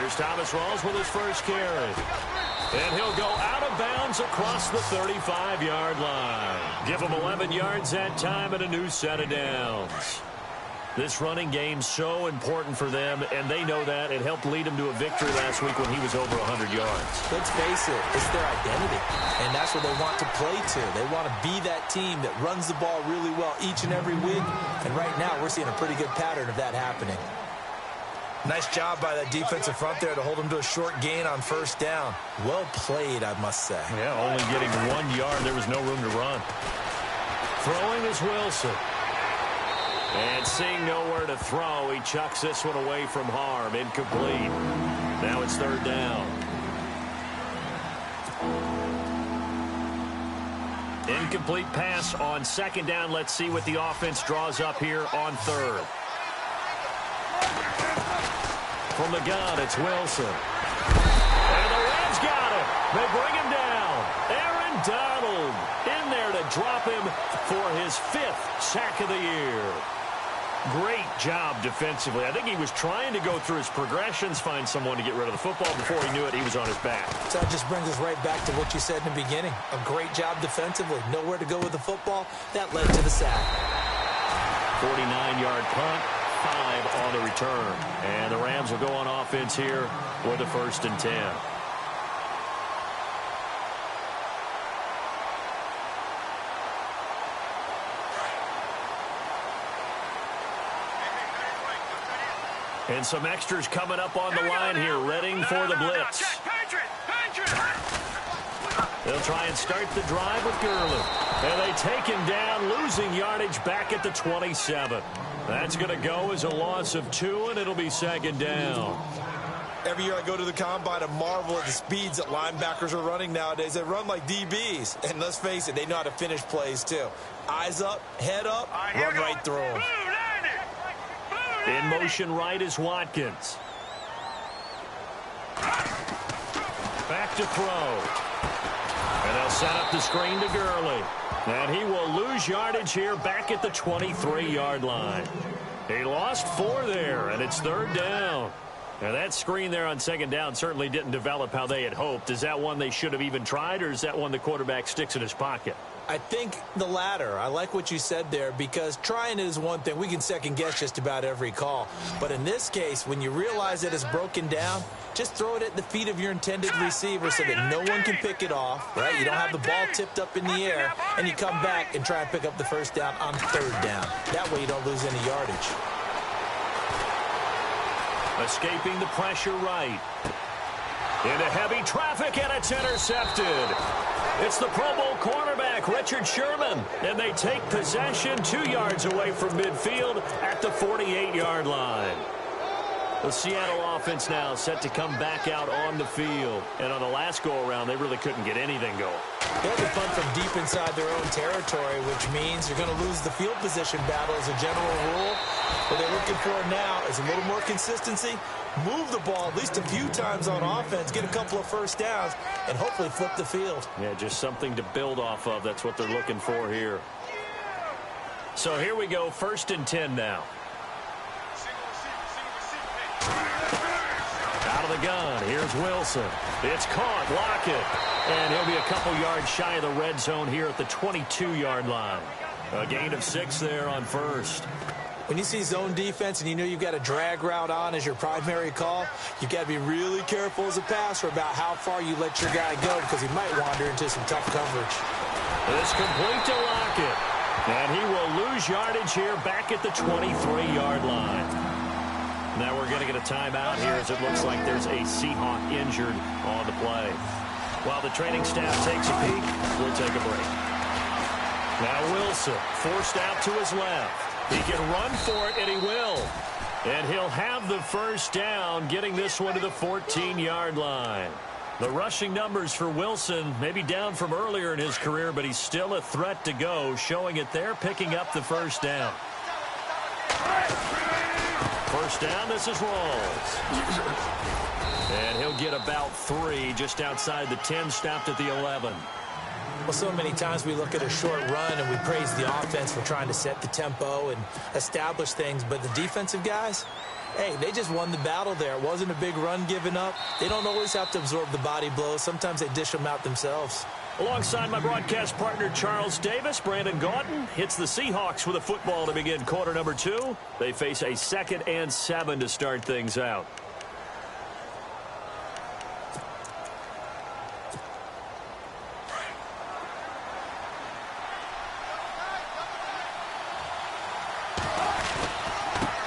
Here's Thomas Rawls with his first carry. And he'll go out of bounds across the 35-yard line. Give him 11 yards that time and a new set of downs. This running game's so important for them, and they know that. It helped lead them to a victory last week when he was over 100 yards. Let's face it, it's their identity, and that's what they want to play to. They want to be that team that runs the ball really well each and every week, and right now we're seeing a pretty good pattern of that happening. Nice job by that defensive front there to hold them to a short gain on first down. Well played, I must say. Yeah, only getting 1 yard. There was no room to run. Throwing is Wilson. And seeing nowhere to throw, he chucks this one away from harm. Incomplete. Now it's third down. Incomplete pass on second down. Let's see what the offense draws up here on third. From the gun, it's Wilson. And the Reds got it. They bring him down. Aaron Donald in there to drop him for his 5th sack of the year. Great job defensively. I think he was trying to go through his progressions, find someone to get rid of the football. Before he knew it, he was on his back. So that just brings us right back to what you said in the beginning. A great job defensively. Nowhere to go with the football. That led to the sack. 49-yard punt, 5 on the return. And the Rams will go on offense here with a 1st and 10. And some extras coming up on the line here, readying for the blitz. They'll try and start the drive with Gurley. And they take him down, losing yardage back at the 27. That's going to go as a loss of 2, and it'll be second down. Every year I go to the combine and marvel at the speeds that linebackers are running nowadays. They run like DBs. And let's face it, they know how to finish plays too. Eyes up, head up, run right through them. In motion right is Watkins. Back to throw. And they'll set up the screen to Gurley. And he will lose yardage here back at the 23-yard line. He lost 4 there, and it's third down. Now, that screen there on second down certainly didn't develop how they had hoped. Is that one they should have even tried, or is that one the quarterback sticks in his pocket? I think the latter. I like what you said there, because trying it is one thing. We can second-guess just about every call. But in this case, when you realize that it's broken down, just throw it at the feet of your intended receiver so that no one can pick it off, right? You don't have the ball tipped up in the air, and you come back and try and pick up the first down on third down. That way you don't lose any yardage. Escaping the pressure right. Into heavy traffic, and it's intercepted. It's the Pro Bowl cornerback, Richard Sherman. And they take possession 2 yards away from midfield at the 48-yard line. The Seattle offense now set to come back out on the field. And on the last go-around, they really couldn't get anything going. They'll be fun from deep inside their own territory, which means you're going to lose the field position battle as a general rule. What they're looking for now is a little more consistency, move the ball at least a few times on offense, get a couple of first downs, and hopefully flip the field. Yeah, just something to build off of. That's what they're looking for here. So here we go, 1st and 10 now. Out of the gun, here's Wilson. It's caught, Lockett. And he'll be a couple yards shy of the red zone here at the 22-yard line. A gain of 6 there on first. When you see zone defense and you know you've got a drag route on as your primary call, you've got to be really careful as a passer about how far you let your guy go, because he might wander into some tough coverage. It's complete to Lockett. And he will lose yardage here back at the 23-yard line. Now we're going to get a timeout here, as it looks like there's a Seahawk injured on the play. While the training staff takes a peek, we'll take a break. Now Wilson forced out to his left. He can run for it, and he will. And he'll have the first down, getting this one to the 14-yard line. The rushing numbers for Wilson may be down from earlier in his career, but he's still a threat to go, showing it there, picking up the first down. First down, this is Rawls. And he'll get about 3 just outside the 10, stopped at the 11. Well, so many times we look at a short run and we praise the offense for trying to set the tempo and establish things, but the defensive guys, Hey, they just won the battle there. It wasn't a big run given up. They don't always have to absorb the body blows. Sometimes they dish them out themselves. Alongside my broadcast partner, Charles Davis, Brandon Gaudin hits the Seahawks with a football to begin quarter number 2. They face a 2nd and 7 to start things out.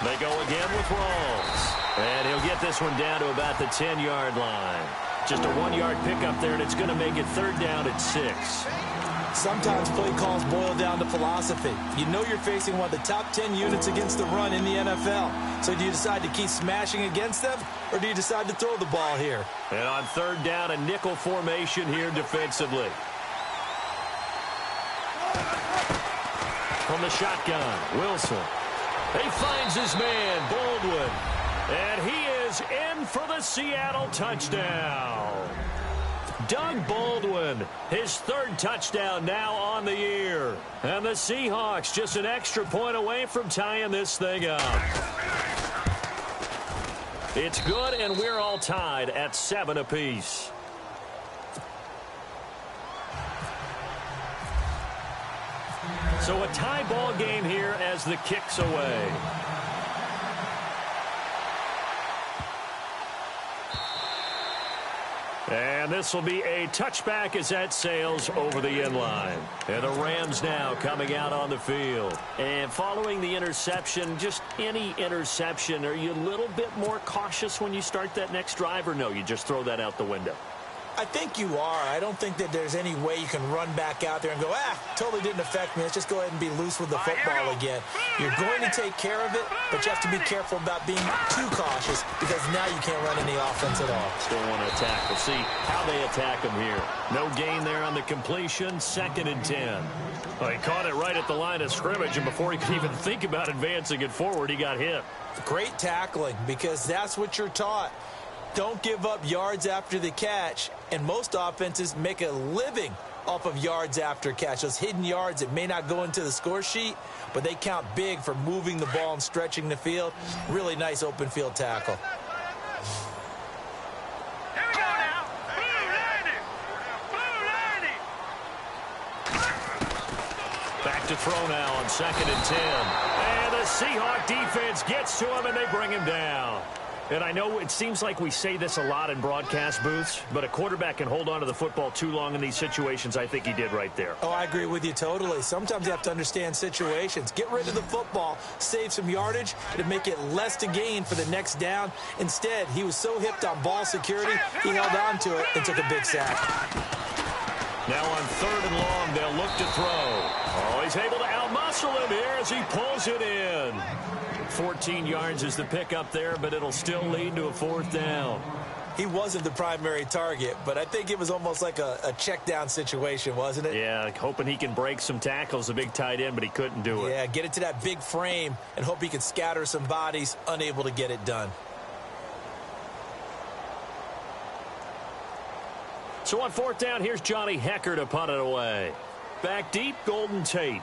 They go again with Rawls. And he'll get this one down to about the 10-yard line. Just a 1-yard pickup there, and it's going to make it 3rd down at 6. Sometimes play calls boil down to philosophy. You know you're facing one of the top 10 units against the run in the NFL. So do you decide to keep smashing against them, or do you decide to throw the ball here? And on 3rd down, a nickel formation here defensively. From the shotgun, Wilson. He finds his man, Baldwin. And he is in for the Seattle touchdown. Doug Baldwin, his 3rd touchdown now on the year. And the Seahawks just an extra point away from tying this thing up. It's good, and we're all tied at 7 apiece. So a tie ball game here as the kick's away. And this will be a touchback as that sails over the end line. And the Rams now coming out on the field. And following the interception, just any interception, are you a little bit more cautious when you start that next drive, or no, you just throw that out the window? I think you are. I don't think that there's any way you can run back out there and go, totally didn't affect me. Let's just go ahead and be loose with the football again. You're going to take care of it, but you have to be careful about being too cautious, because now you can't run any offense at all. Still want to attack. We'll see how they attack him here. No gain there on the completion. 2nd and 10. Well, he caught it right at the line of scrimmage, and before he could even think about advancing it forward, he got hit. Great tackling, because that's what you're taught. Don't give up yards after the catch, and most offenses make a living off of yards after catch. Those hidden yards that may not go into the score sheet, but they count big for moving the ball and stretching the field. Really nice open field tackle. Here we go now. Back to throw now on 2nd and 10. And the Seahawk defense gets to him, and they bring him down. And I know it seems like we say this a lot in broadcast booths, but a quarterback can hold on to the football too long in these situations. I think he did right there. Oh, I agree with you totally. Sometimes you have to understand situations. Get rid of the football, save some yardage, to make it less to gain for the next down. Instead, he was so hipped on ball security, he held on to it and took a big sack. Now on 3rd and long, they'll look to throw. Oh, he's able to outmuscle him here as he pulls it in. 14 yards is the pickup there, but it'll still lead to a 4th down. He wasn't the primary target, but I think it was almost like a check down situation, wasn't it? Yeah, hoping he can break some tackles, a big tight end, but he couldn't do it. Yeah, get it to that big frame and hope he can scatter some bodies, unable to get it done. So on 4th down, here's Johnny Hecker to punt it away. Back deep, Golden Tate.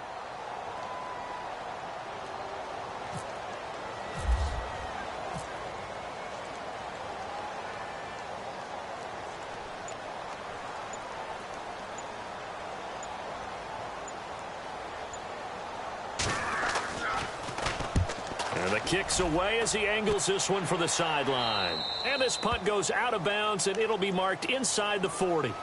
And the kick's away as he angles this one for the sideline. And this punt goes out of bounds, and it'll be marked inside the 40.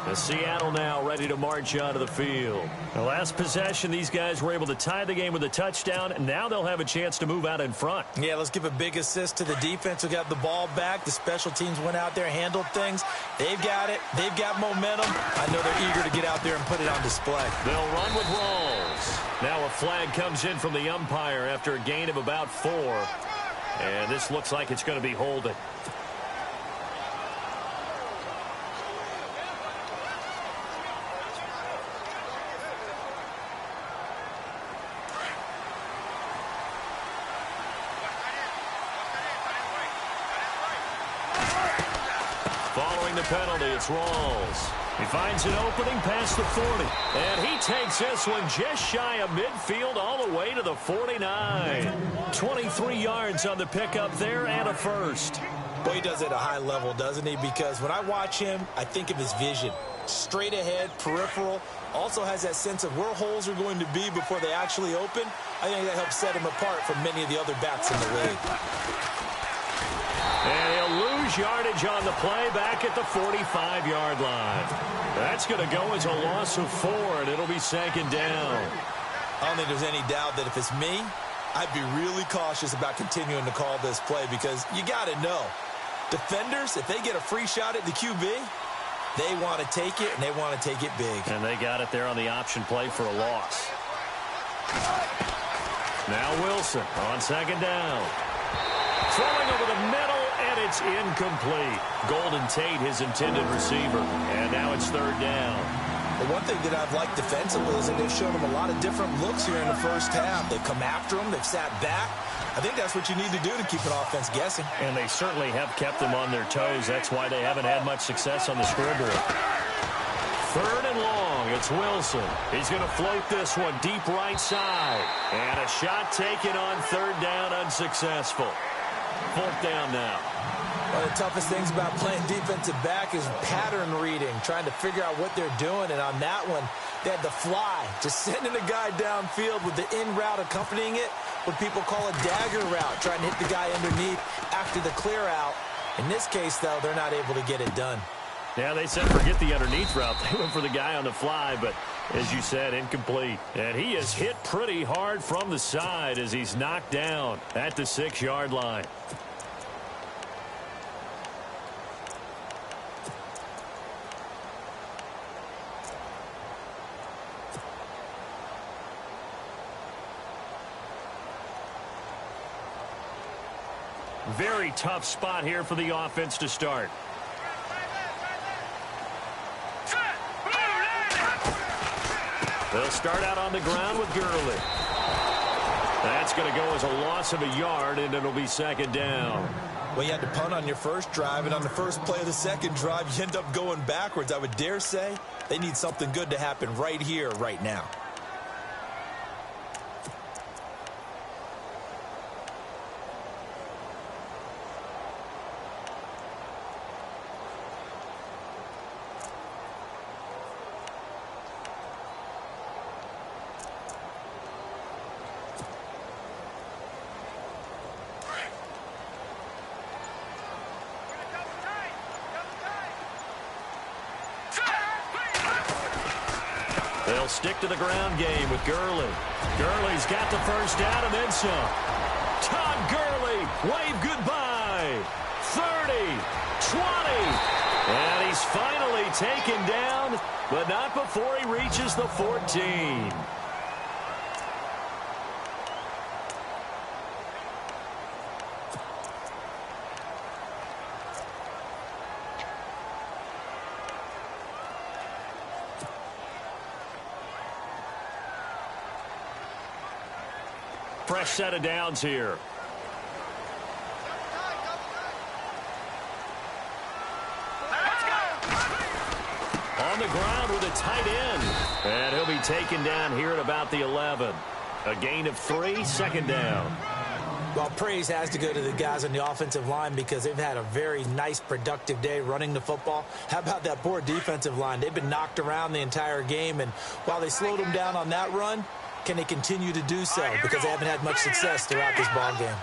As Seattle now ready to march onto the field. The last possession, these guys were able to tie the game with a touchdown, and now they'll have a chance to move out in front. Yeah, let's give a big assist to the defense who got the ball back. The special teams went out there, handled things. They've got it. They've got momentum. I know they're eager to get out there and put it on display. They'll run with Rawls. Now a flag comes in from the umpire after a gain of about 4. And this looks like it's going to be holding. Following the penalty, it's Rawls. He finds an opening past the 40. And he takes this one just shy of midfield all the way to the 49. 23 yards on the pickup there and a first. Boy, he does it at a high level, doesn't he? Because when I watch him, I think of his vision. Straight ahead, peripheral. Also has that sense of where holes are going to be before they actually open. I think that helps set him apart from many of the other backs in the league. And he'll lose yardage on the play back at the 45-yard line. That's going to go as a loss of 4, and it'll be second down. I don't think there's any doubt that if it's me, I'd be really cautious about continuing to call this play because you got to know, defenders, if they get a free shot at the QB, they want to take it, and they want to take it big. And they got it there on the option play for a loss. Now Wilson on second down. Throwing over the middle, and it's incomplete. Golden Tate, his intended receiver. And now it's third down. The one thing that I've liked defensively is that they've shown him a lot of different looks here in the first half. They've come after him. They've sat back. I think that's what you need to do to keep an offense guessing. And they certainly have kept them on their toes. That's why they haven't had much success on the scoreboard. Third and long, it's Wilson. He's going to float this one deep right side. And a shot taken on third down, unsuccessful. Fourth down now. One of the toughest things about playing defensive back is pattern reading, trying to figure out what they're doing. And on that one, they had the fly, just sending a guy downfield with the in route accompanying it, what people call a dagger route, trying to hit the guy underneath after the clear out. In this case, though, they're not able to get it done. Yeah, they said forget the underneath route. They went for the guy on the fly, but as you said, incomplete. And he is hit pretty hard from the side as he's knocked down at the 6-yard line. Very tough spot here for the offense to start. They'll start out on the ground with Gurley. That's going to go as a loss of a yard, and it'll be second down. Well, you had to punt on your first drive, and on the first play of the second drive, you end up going backwards. I would dare say they need something good to happen right here, right now. They'll stick to the ground game with Gurley. Gurley's got the first down and then some. Todd Gurley, wave goodbye. 30, 20. And he's finally taken down, but not before he reaches the 14. Fresh set of downs here. On the ground with a tight end. And he'll be taken down here at about the 11. A gain of 3, second down. Well, praise has to go to the guys on the offensive line because they've had a very nice, productive day running the football. How about that poor defensive line? They've been knocked around the entire game, and while they slowed them down on that run, can they continue to do so? Because they haven't had much success throughout this ball game.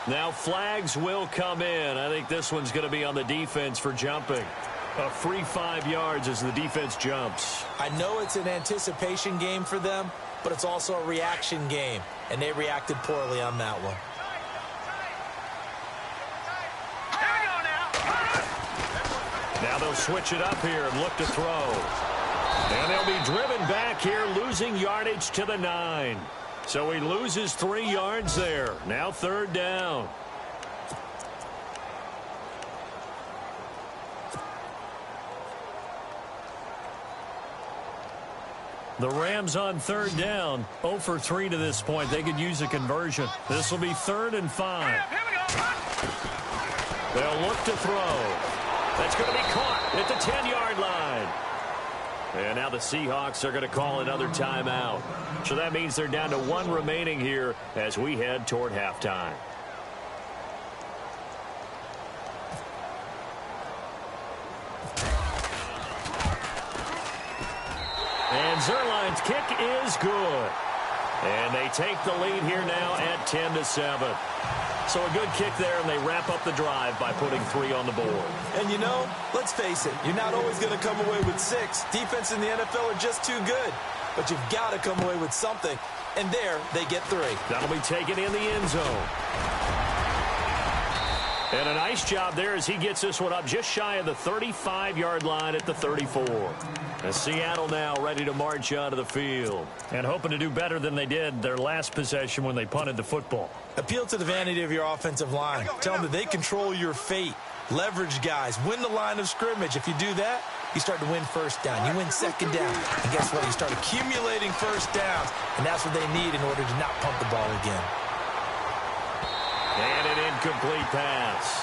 Now flags will come in. I think this one's going to be on the defense for jumping. A free 5 yards as the defense jumps. I know it's an anticipation game for them, but it's also a reaction game, and they reacted poorly on that one. Now they'll switch it up here and look to throw. And they'll be driven back here, losing yardage to the 9. So he loses 3 yards there. Now third down. The Rams on third down, 0 for 3 to this point. They could use a conversion. This will be 3rd and 5. They'll look to throw. That's going to be caught at the 10-yard line. And now the Seahawks are going to call another timeout. So that means they're down to one remaining here as we head toward halftime. And Zerline's kick is good. And they take the lead here now at 10-7. So a good kick there, and they wrap up the drive by putting 3 on the board. And you know, let's face it, you're not always going to come away with 6. Defense in the NFL are just too good. But you've got to come away with something. And there, they get 3. That'll be taken in the end zone. And a nice job there as he gets this one up just shy of the 35-yard line at the 34. And Seattle now ready to march onto the field and hoping to do better than they did their last possession when they punted the football. Appeal to the vanity of your offensive line. Tell them that they control your fate. Leverage guys. Win the line of scrimmage. If you do that, you start to win first down. You win second down. And guess what? You start accumulating first downs. And that's what they need in order to not pump the ball again. And an incomplete pass.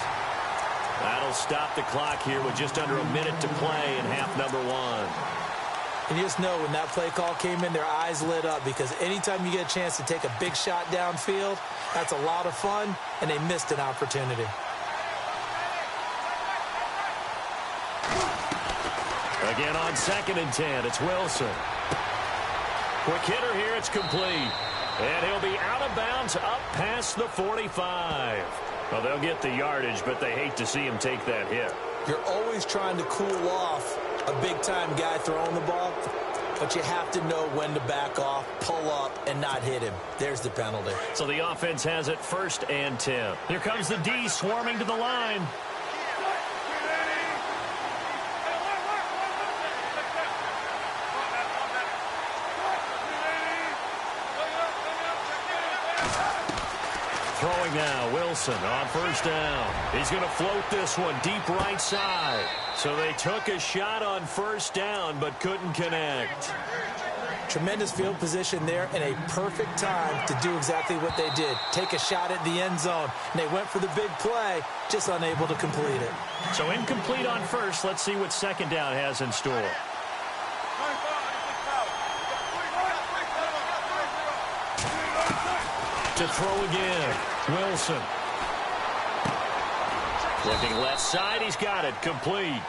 That'll stop the clock here with just under a minute to play in half number 1. And you just know when that play call came in, their eyes lit up because anytime you get a chance to take a big shot downfield, that's a lot of fun, and they missed an opportunity. Again on 2nd and 10, it's Wilson. Quick hitter here, it's complete. And he'll be out of bounds up past the 45. Well, they'll get the yardage, but they hate to see him take that hit. You're always trying to cool off a big-time guy throwing the ball, but you have to know when to back off, pull up, and not hit him. There's the penalty. So the offense has it 1st and 10. Here comes the D swarming to the line. Throwing now, Wilson on 1st down. He's going to float this one deep right side. So they took a shot on 1st down, but couldn't connect. Tremendous field position there and a perfect time to do exactly what they did. Take a shot at the end zone. And they went for the big play, just unable to complete it. So incomplete on 1st. Let's see what 2nd down has in store. To throw again, Wilson. Looking left side, he's got it, complete.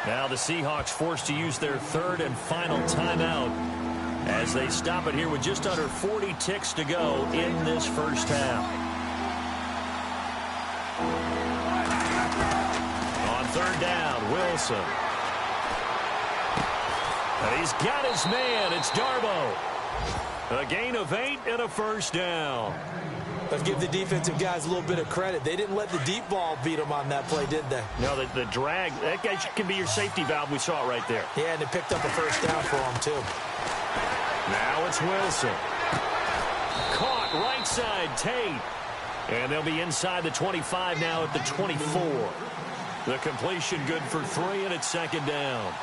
Now the Seahawks forced to use their 3rd and final timeout as they stop it here with just under 40 ticks to go in this first half. On 3rd down, Wilson. And he's got his man, it's Darbo. A gain of 8 and a 1st down. Let's give the defensive guys a little bit of credit. They didn't let the deep ball beat them on that play, did they? No, the drag, that guy can be your safety valve. We saw it right there. Yeah, and they picked up a 1st down for them, too. Now it's Wilson. Caught right side, Tate. And they'll be inside the 25 now at the 24. The completion good for 3, and it's 2nd down.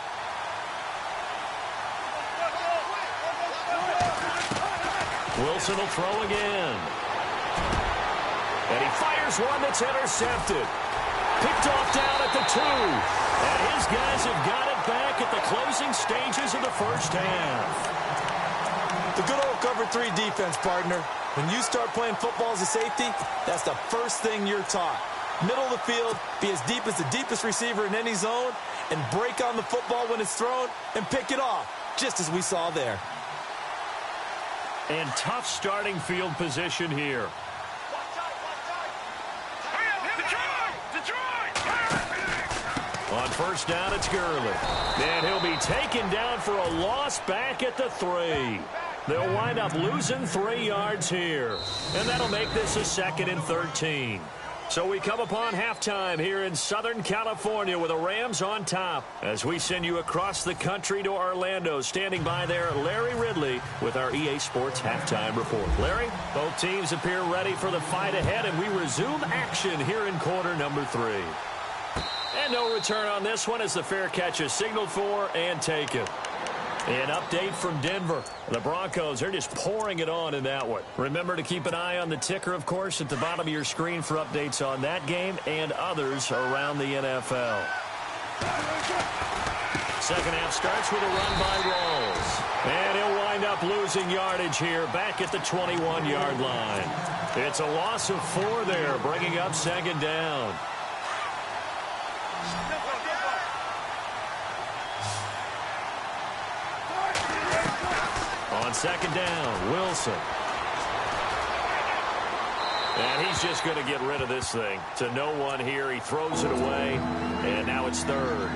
Wilson will throw again. And he fires one that's intercepted. Picked off down at the 2. And his guys have got it back at the closing stages of the first half. The good old cover 3 defense, partner. When you start playing football as a safety, that's the first thing you're taught. Middle of the field, be as deep as the deepest receiver in any zone, and break on the football when it's thrown and pick it off, just as we saw there. And tough starting field position here. On 1st down, it's Gurley. And he'll be taken down for a loss back at the 3. They'll wind up losing 3 yards here. And that'll make this a 2nd and 13. So we come upon halftime here in Southern California with the Rams on top as we send you across the country to Orlando. Standing by there, Larry Ridley with our EA Sports Halftime Report. Larry, both teams appear ready for the fight ahead, and we resume action here in quarter number 3. And no return on this one as the fair catch is signaled for and taken. An update from Denver. The Broncos are just pouring it on in that one. Remember to keep an eye on the ticker, of course, at the bottom of your screen for updates on that game and others around the NFL. Second half starts with a run by Rawls. And he'll wind up losing yardage here back at the 21-yard line. It's a loss of 4 there, bringing up second down. On second down, Wilson. And he's just going to get rid of this thing. To no one here. He throws it away, and now it's third.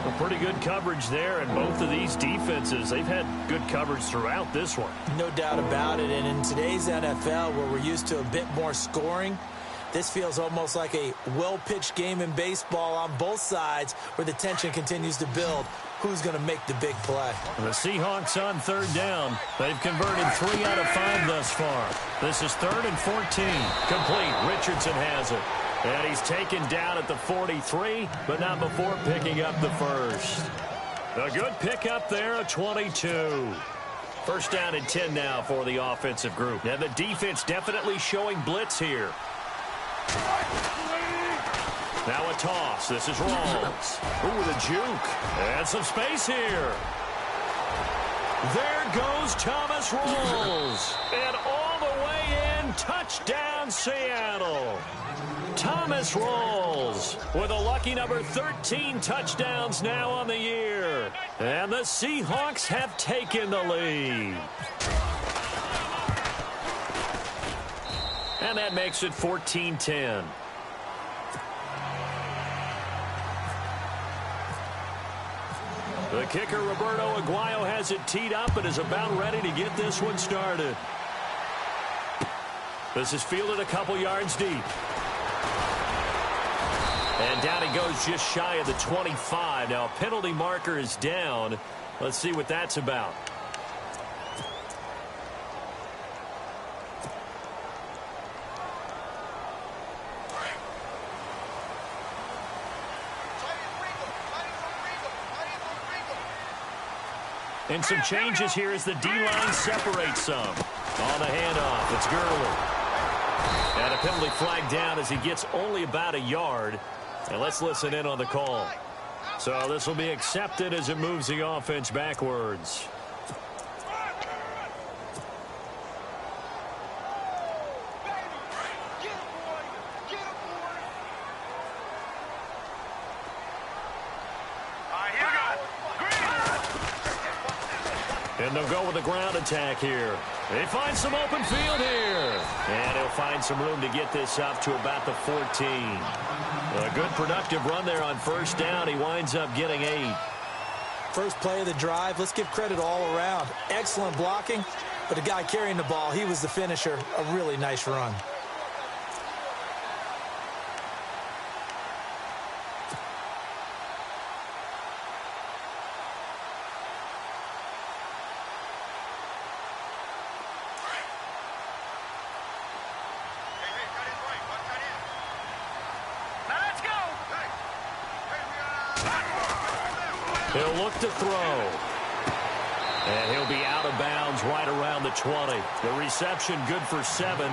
A pretty good coverage there, and both of these defenses, they've had good coverage throughout this one. No doubt about it, and in today's NFL, where we're used to a bit more scoring, this feels almost like a well-pitched game in baseball on both sides where the tension continues to build. Who's going to make the big play? The Seahawks on third down. They've converted 3 out of 5 thus far. This is 3rd and 14. Complete. Richardson has it. And he's taken down at the 43, but not before picking up the first. A good pickup there, a 22. First down and 10 now for the offensive group. And the defense definitely showing blitz here. Now a toss. This is Rawls. Ooh, with a juke. And some space here. There goes Thomas Rawls. And all the way in, touchdown Seattle. Thomas Rawls with a lucky number 13 touchdowns now on the year. And the Seahawks have taken the lead. And that makes it 14-10. The kicker, Roberto Aguayo, has it teed up and is about ready to get this one started. This is fielded a couple yards deep. And down he goes just shy of the 25. Now a penalty marker is down. Let's see what that's about. And some changes here as the D-line separates some. On the handoff, it's Gurley. And a penalty flag down as he gets only about a yard. And let's listen in on the call. So this will be accepted as it moves the offense backwards. And they'll go with the ground attack here. They find some open field here. And he'll find some room to get this up to about the 14. A good productive run there on first down. He winds up getting 8. First play of the drive. Let's give credit all around. Excellent blocking, but the guy carrying the ball, he was the finisher. A really nice run. He'll look to throw. And he'll be out of bounds right around the 20. The reception good for 7.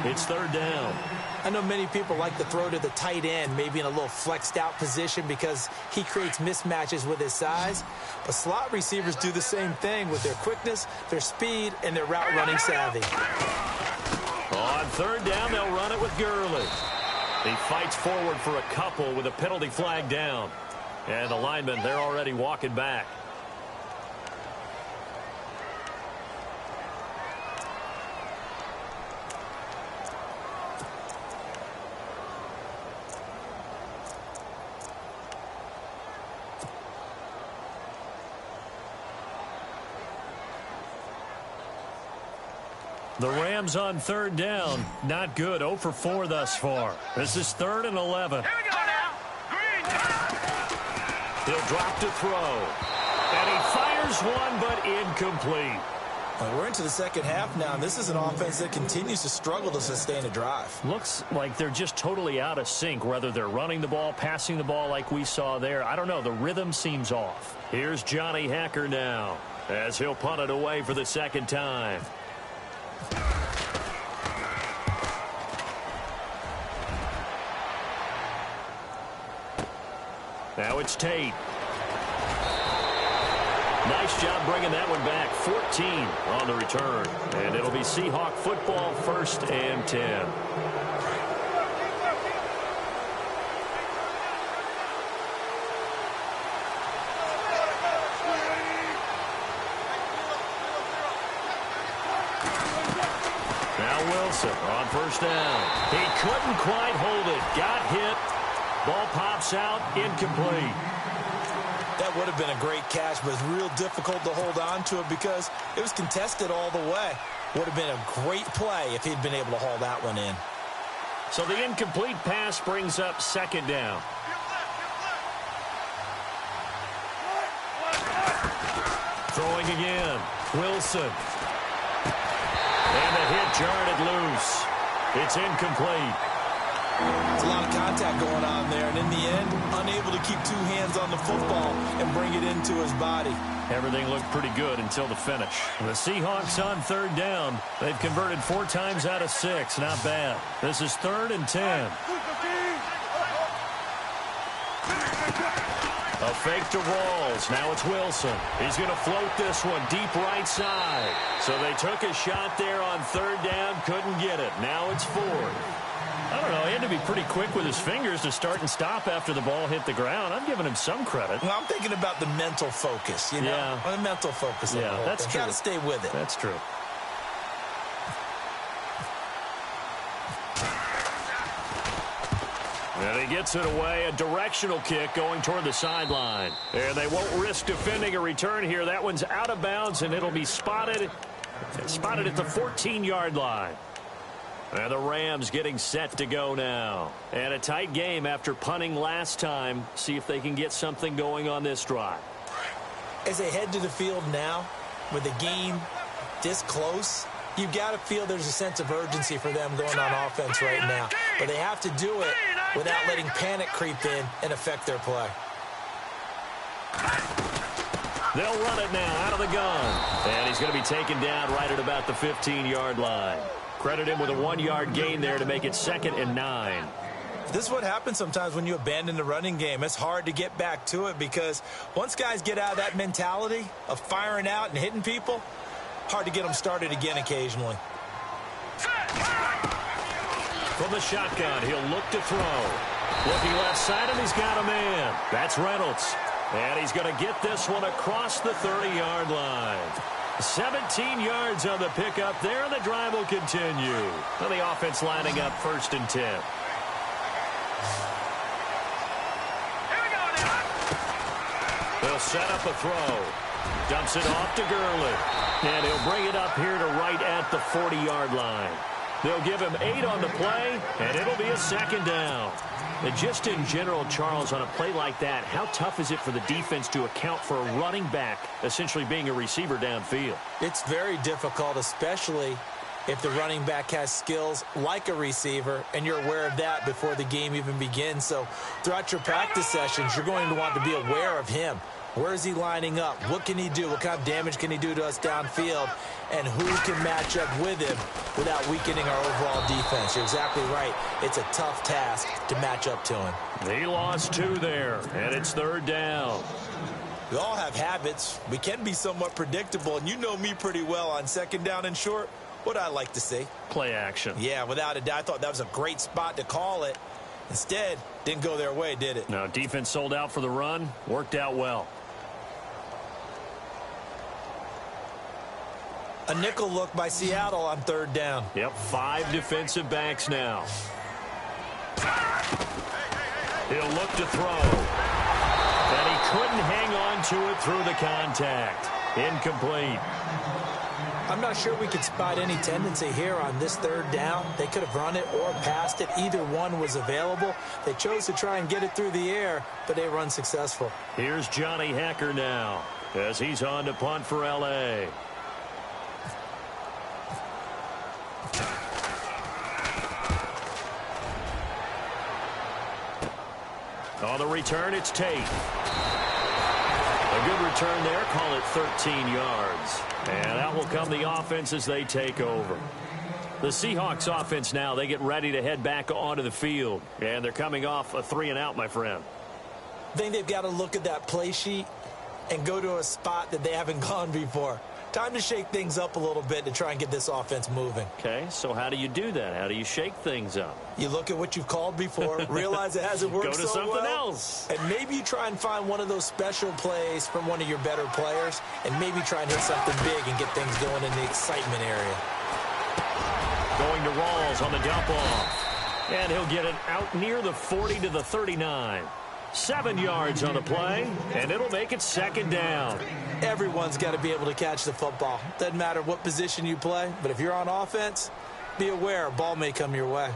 It's third down. I know many people like to throw to the tight end, maybe in a little flexed out position because he creates mismatches with his size. But slot receivers do the same thing with their quickness, their speed, and their route running savvy. On third down, they'll run it with Gurley. He fights forward for a couple with a penalty flag down. And the linemen, they're already walking back. The Rams on third down. Not good. 0 for 4 thus far. This is 3rd and 11. Here we go now. Green. He'll drop to throw. And he fires one, but incomplete. Well, we're into the second half now, and this is an offense that continues to struggle to sustain a drive. Looks like they're just totally out of sync, whether they're running the ball, passing the ball like we saw there. I don't know. The rhythm seems off. Here's Johnny Hacker now. as he'll punt it away for the second time. Now it's Tate. Nice job bringing that one back. 14 on the return. And it'll be Seahawk football, 1st and 10. Now Wilson on 1st down. He couldn't quite hold it. Got hit. Ball pops out, incomplete. That would have been a great catch, but it's real difficult to hold on to it because it was contested all the way. Would have been a great play if he'd been able to haul that one in. So the incomplete pass brings up 2nd down. Throwing again. Wilson. And the hit jarred it loose. It's incomplete. There's a lot of contact going on there, and in the end, unable to keep 2 hands on the football and bring it into his body. Everything looked pretty good until the finish. The Seahawks on 3rd down. They've converted 4 times out of 6. Not bad. This is 3rd and 10. A fake to Rawls. Now it's Wilson. He's going to float this one deep right side. So they took a shot there on 3rd down. Couldn't get it. Now it's 4th. I don't know. He had to be pretty quick with his fingers to start and stop after the ball hit the ground. I'm giving him some credit. Well, I'm thinking about the mental focus, you know? Yeah. The mental focus. Yeah, that's true. Got to stay with it. That's true. And he gets it away. A directional kick going toward the sideline. And they won't risk defending a return here. That one's out of bounds, and it'll be spotted at the 14-yard line. And the Rams getting set to go now. And a tight game after punting last time. See if they can get something going on this drive. As they head to the field now, with the game this close, you've got to feel there's a sense of urgency for them going on offense right now. But they have to do it without letting panic creep in and affect their play. They'll run it now out of the gun. And he's going to be taken down right at about the 15-yard line. Credit him with a 1-yard gain there to make it 2nd and 9. This is what happens sometimes when you abandon the running game. It's hard to get back to it because once guys get out of that mentality of firing out and hitting people, hard to get them started again occasionally. From the shotgun, he'll look to throw. Looking left side, and he's got a man. That's Reynolds. And he's going to get this one across the 30-yard line. 17 yards on the pickup there, and the drive will continue. And the offense lining up 1st and 10. They'll set up a throw. Dumps it off to Gurley. And he'll bring it up here to right at the 40-yard line. They'll give him 8 on the play, and it'll be a 2nd down. And just in general, Charles, on a play like that, how tough is it for the defense to account for a running back essentially being a receiver downfield? It's very difficult, especially if the running back has skills like a receiver, and you're aware of that before the game even begins. So throughout your practice sessions, you're going to want to be aware of him. Where is he lining up? What can he do? What kind of damage can he do to us downfield? And who can match up with him without weakening our overall defense? You're exactly right. It's a tough task to match up to him. He lost 2 there, and it's 3rd down. We all have habits. We can be somewhat predictable, and you know me pretty well on 2nd down and short. What I like to see. Play action. Yeah, without a doubt. I thought that was a great spot to call it. Instead, didn't go their way, did it? No, defense sold out for the run. Worked out well. A nickel look by Seattle on 3rd down. Yep, 5 defensive backs now. He'll look to throw. And he couldn't hang on to it through the contact. Incomplete. I'm not sure we could spot any tendency here on this 3rd down. They could have run it or passed it. Either one was available. They chose to try and get it through the air, but they were unsuccessful. Here's Johnny Hacker now as he's on to punt for L.A. On the return, it's Tate. A good return there. Call it 13 yards. And out will come the offense as they take over. The Seahawks offense now, they get ready to head back onto the field. And they're coming off a 3-and-out, my friend. I think they've got to look at that play sheet and go to a spot that they haven't gone before. Time to shake things up a little bit to try and get this offense moving. Okay, so how do you do that? How do you shake things up? You look at what you've called before, realize it hasn't worked so well. Go to something else. And maybe you try and find one of those special plays from one of your better players, and maybe try and hit something big and get things going in the excitement area. Going to Rawls on the dump off. And he'll get it out near the 40 to the 39. 7 yards on the play, and it'll make it 2nd down. Everyone's got to be able to catch the football. Doesn't matter what position you play, but if you're on offense, be aware a ball may come your way.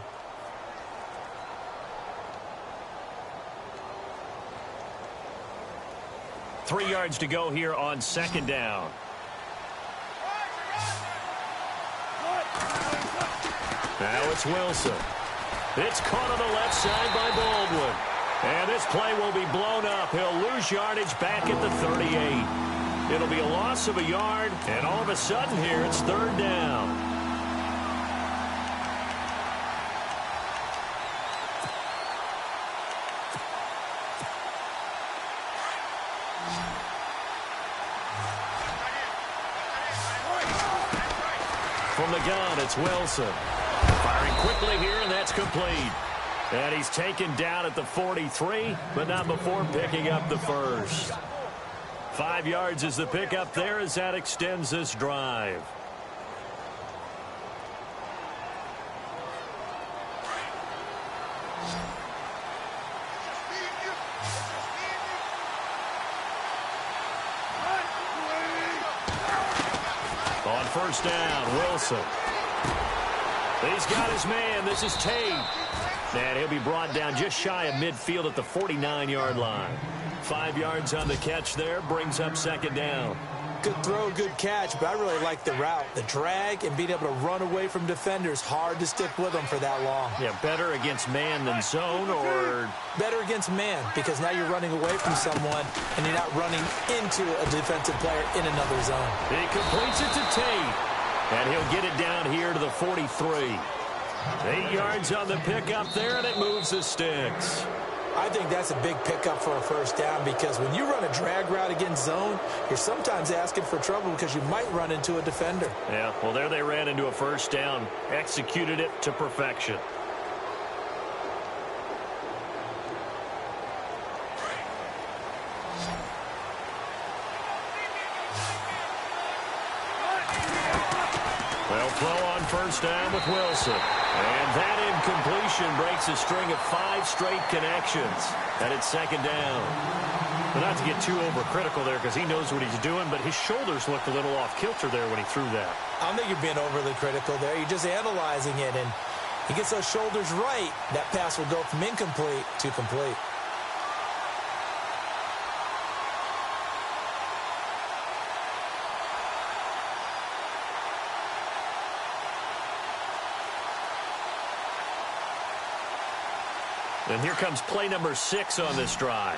Three yards to go here on 2nd down. Now it's Wilson. It's caught on the left side by Baldwin. And this play will be blown up. He'll lose yardage back at the 38. It'll be a loss of a yard, and all of a sudden here it's 3rd down. From the gun, it's Wilson. Firing quickly here, and that's complete. And he's taken down at the 43, but not before picking up the first. 5 yards is the pickup there as that extends this drive. On 1st down, Wilson. He's got his man. This is Tate. And he'll be brought down just shy of midfield at the 49-yard line. 5 yards on the catch there, brings up 2nd down. Good throw, good catch, but I really like the route. The drag and being able to run away from defenders, hard to stick with them for that long. Yeah, better against man than zone, or? Better against man, because now you're running away from someone and you're not running into a defensive player in another zone. He completes it to Tate, and he'll get it down here to the 43. 8 yards on the pickup there, and it moves the sticks. I think that's a big pickup for a 1st down, because when you run a drag route against zone, you're sometimes asking for trouble because you might run into a defender. Yeah, well, there they ran into a 1st down, executed it to perfection. Well, throw on 1st down with Wilson. And that incompletion breaks a string of 5 straight connections. And it's 2nd down. But not to get too overcritical there, because he knows what he's doing, but his shoulders looked a little off kilter there when he threw that. I don't think you're being overly critical there. You're just analyzing it, and he gets those shoulders right. That pass will go from incomplete to complete. And here comes play number 6 on this drive.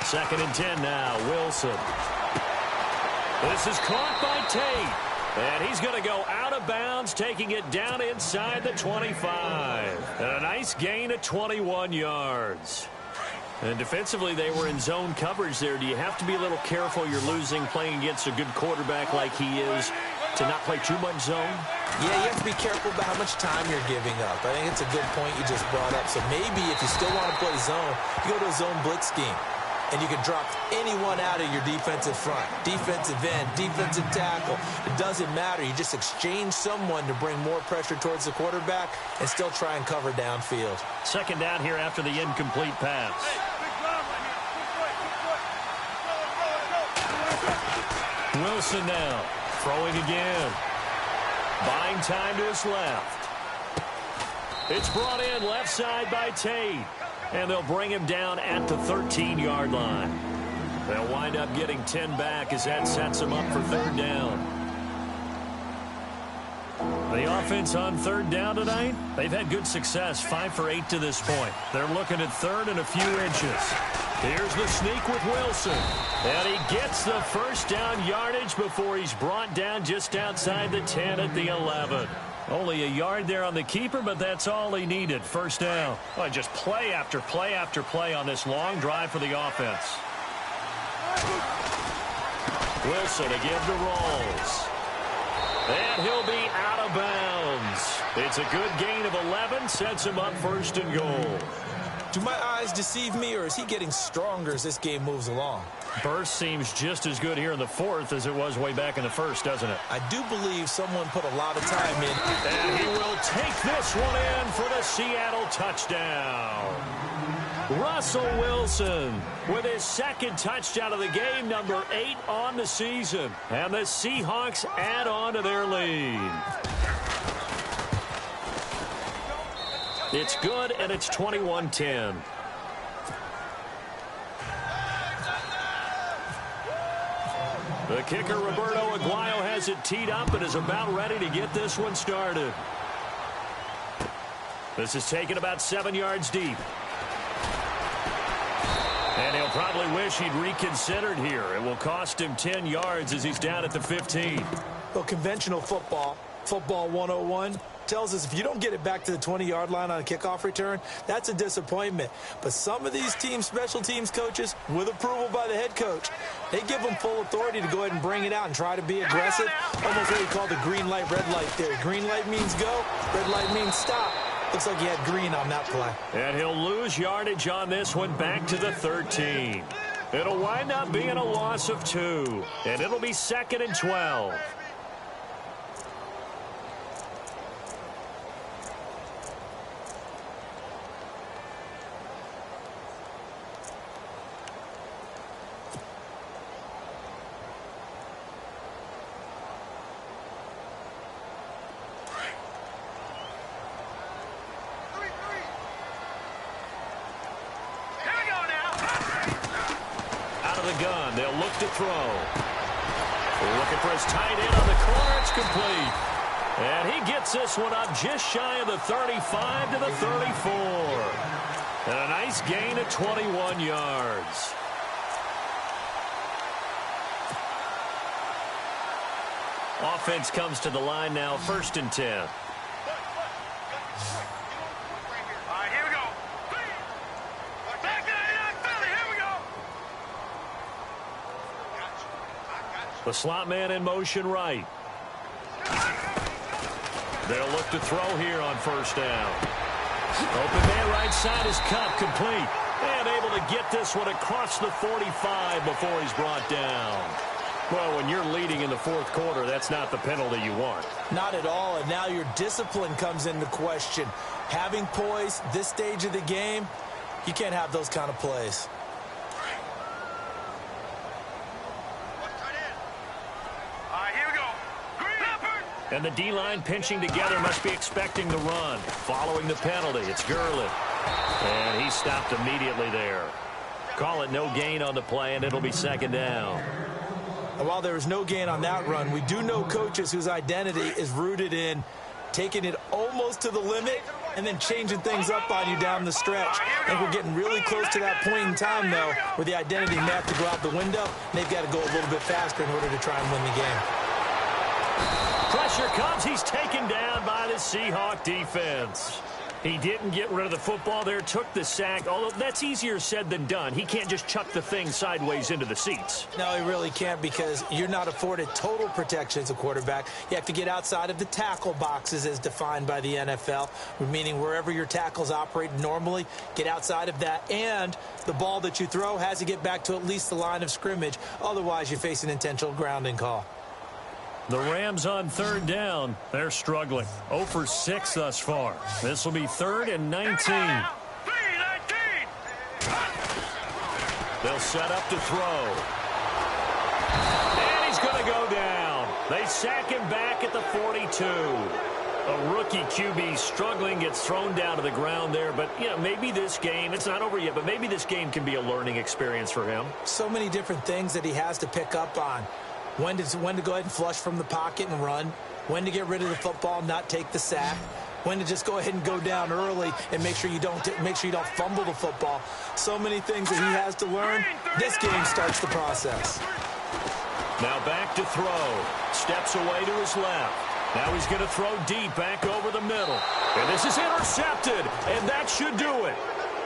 Second and 10 now, Wilson. This is caught by Tate. And he's going to go out of bounds, taking it down inside the 25. And a nice gain of 21 yards. And defensively, they were in zone coverage there. Do you have to be a little careful? You're losing playing against a good quarterback like he is to not play too much zone? Yeah, you have to be careful about how much time you're giving up. I think it's a good point you just brought up. So maybe if you still want to play zone, you go to a zone blitz scheme. And you can drop anyone out of your defensive front. Defensive end, defensive tackle. It doesn't matter. You just exchange someone to bring more pressure towards the quarterback and still try and cover downfield. 2nd down here after the incomplete pass. Wilson now. Throwing again. Buying time to his left. It's brought in left side by Tate. And they'll bring him down at the 13-yard line. They'll wind up getting 10 back as that sets them up for 3rd down. The offense on third down tonight, they've had good success, 5 for 8 to this point. They're looking at third and a few inches. Here's the sneak with Wilson. And he gets the first down yardage before he's brought down just outside the 10 at the 11. Only a yard there on the keeper, but that's all he needed. First down. Oh, just play after play after play on this long drive for the offense. Wilson again to Rolls. And he'll be out of bounds. It's a good gain of 11, sets him up first and goal. Do my eyes deceive me, or is he getting stronger as this game moves along? Burst seems just as good here in the fourth as it was way back in the first, doesn't it? I do believe someone put a lot of time in. And he will take this one in for the Seattle touchdown. Russell Wilson with his second touchdown of the game, number 8 on the season. And the Seahawks add on to their lead. It's good, and it's 21-10. The kicker, Roberto Aguayo, has it teed up and is about ready to get this one started. This is taken about 7 yards deep. And he'll probably wish he'd reconsidered here. It will cost him 10 yards as he's down at the 15. Well, conventional football 101, tells us if you don't get it back to the 20-yard line on a kickoff return, that's a disappointment. But some of these teams, special teams coaches, with approval by the head coach, they give them full authority to go ahead and bring it out and try to be aggressive. Almost what we call the green light, red light theory. Green light means go, red light means stop. Looks like he had green on that play. And he'll lose yardage on this one back to the 13. It'll wind up being a loss of 2. And it'll be 2nd and 12. Gun. They'll look to throw. Looking for his tight end on the corner. It's complete. And he gets this one up just shy of the 35 to the 34. And a nice gain of 21 yards. Offense comes to the line now, 1st and 10. The slot man in motion right. They'll look to throw here on 1st down. Open man right side is Cup, complete. And able to get this one across the 45 before he's brought down. Well, when you're leading in the 4th quarter, that's not the penalty you want. Not at all, and now your discipline comes into question. Having poise this stage of the game, you can't have those kind of plays. And the D-line pinching together must be expecting the run. Following the penalty, it's Gurley. And he stopped immediately there. Call it no gain on the play, and it'll be 2nd down. And while there was no gain on that run, we do know coaches whose identity is rooted in taking it almost to the limit and then changing things up on you down the stretch. I think we're getting really close to that point in time, though, where the identity may have to go out the window, and they've got to go a little bit faster in order to try and win the game. Pressure comes. He's taken down by the Seahawk defense. He didn't get rid of the football there, took the sack, although that's easier said than done. He can't just chuck the thing sideways into the seats. No, he really can't, because you're not afforded total protection as a quarterback. You have to get outside of the tackle boxes as defined by the NFL, meaning wherever your tackles operate normally, get outside of that, and the ball that you throw has to get back to at least the line of scrimmage. Otherwise, you face an intentional grounding call. The Rams on 3rd down. They're struggling. 0 for 6 thus far. This will be 3rd and 19. They'll set up to throw. And he's going to go down. They sack him back at the 42. A rookie QB struggling, gets thrown down to the ground there. But, you know, maybe this game, it's not over yet, but maybe this game can be a learning experience for him. So many different things that he has to pick up on. When to go ahead and flush from the pocket and run. When to get rid of the football, not take the sack. When to just go ahead and go down early and make sure you don't fumble the football. So many things that he has to learn. This game starts the process. Now back to throw. Steps away to his left. Now he's going to throw deep back over the middle. And this is intercepted, and that should do it.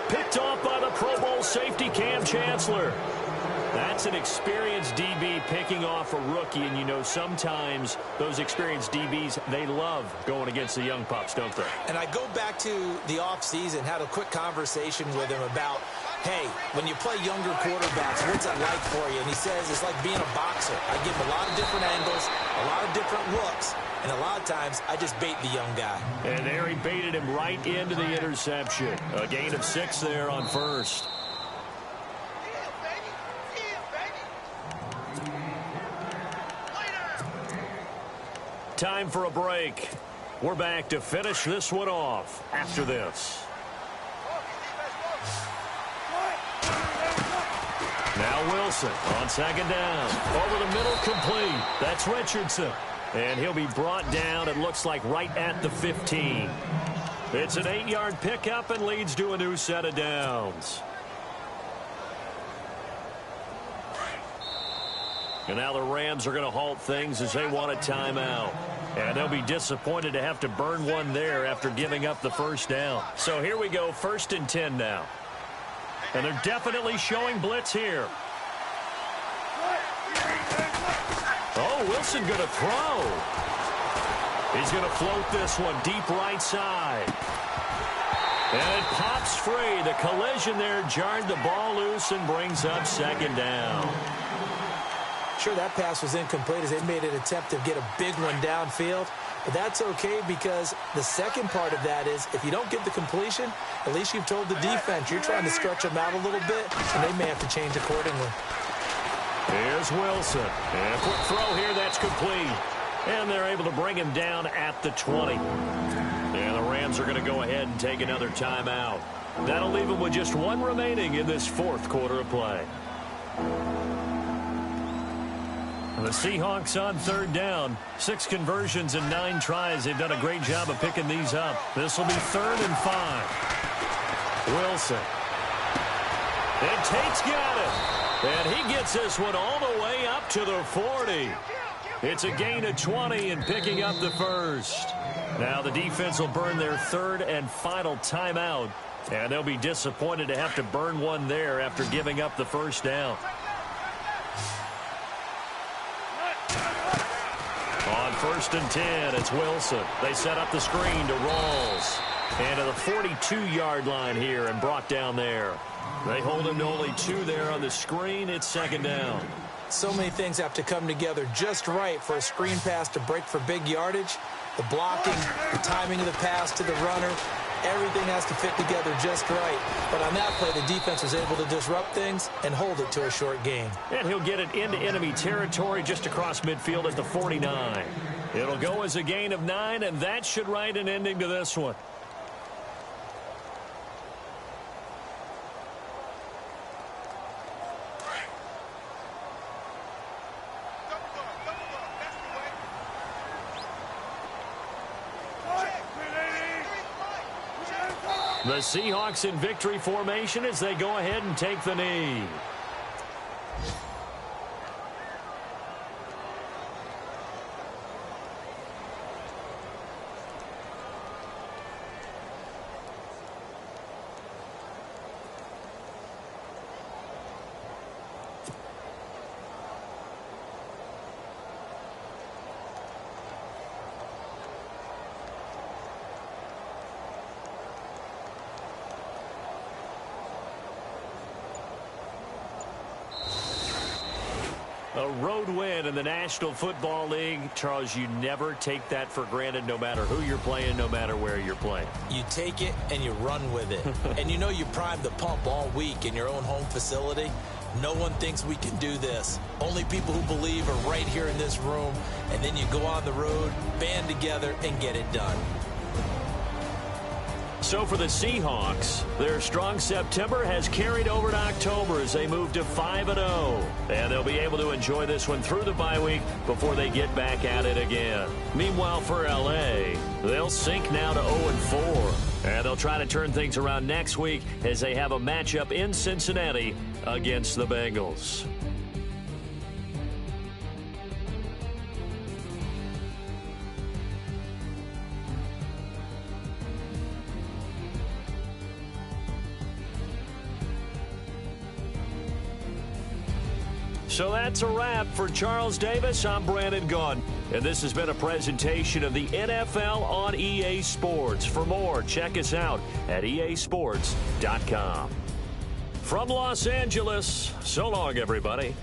Picked off by the Pro Bowl safety Cam Chancellor. That's an experienced DB picking off a rookie, and you know sometimes those experienced DBs, they love going against the young pups, don't they? And I go back to the offseason, had a quick conversation with him about, hey, when you play younger quarterbacks, what's it like for you? And he says it's like being a boxer. I give him a lot of different angles, a lot of different looks, and a lot of times I just bait the young guy. And there he baited him right into the interception. A gain of 6 there on first. Time for a break. We're back to finish this one off after this. Now Wilson on second down. Over the middle, complete. That's Richardson. And he'll be brought down, it looks like, right at the 15. It's an 8-yard pickup and leads to a new set of downs. And now the Rams are going to halt things as they want a timeout. And they'll be disappointed to have to burn one there after giving up the first down. So here we go, 1st and 10 now. And they're definitely showing blitz here. Oh, Wilson going to throw. He's going to float this one deep right side. And it pops free. The collision there jarred the ball loose and brings up 2nd down. Sure, that pass was incomplete as they made an attempt to get a big one downfield. But that's okay because the second part of that is if you don't get the completion, at least you've told the defense you're trying to stretch them out a little bit, and they may have to change accordingly. Here's Wilson. And a quick throw here, that's complete. And they're able to bring him down at the 20. And the Rams are going to go ahead and take another timeout. That'll leave them with just 1 remaining in this 4th quarter of play. The Seahawks on 3rd down. 6 conversions and 9 tries. They've done a great job of picking these up. This will be 3rd and 5. Wilson. And Tate's got it. And he gets this one all the way up to the 40. It's a gain of 20 and picking up the first. Now the defense will burn their 3rd and final timeout. And they'll be disappointed to have to burn one there after giving up the first down. On 1st and 10, it's Wilson. They set up the screen to Rawls. And to the 42-yard line here and brought down there. They hold him to only 2 there on the screen. It's 2nd down. So many things have to come together just right for a screen pass to break for big yardage. The blocking, the timing of the pass to the runner, everything has to fit together just right. But on that play, the defense was able to disrupt things and hold it to a short gain. And he'll get it into enemy territory just across midfield at the 49. It'll go as a gain of 9, and that should write an ending to this one. The Seahawks in victory formation as they go ahead and take the knee. A road win in the National Football League. Charles, you never take that for granted no matter who you're playing, no matter where you're playing. You take it and you run with it. And you know you primed the pump all week in your own home facility. No one thinks we can do this. Only people who believe are right here in this room. And then you go on the road, band together, and get it done. So for the Seahawks, their strong September has carried over to October as they move to 5-0. And they'll be able to enjoy this one through the bye week before they get back at it again. Meanwhile, for L.A., they'll sink now to 0-4. And they'll try to turn things around next week as they have a matchup in Cincinnati against the Bengals. So that's a wrap. For Charles Davis, I'm Brandon Gaudin. And this has been a presentation of the NFL on EA Sports. For more, check us out at easports.com. From Los Angeles, so long, everybody.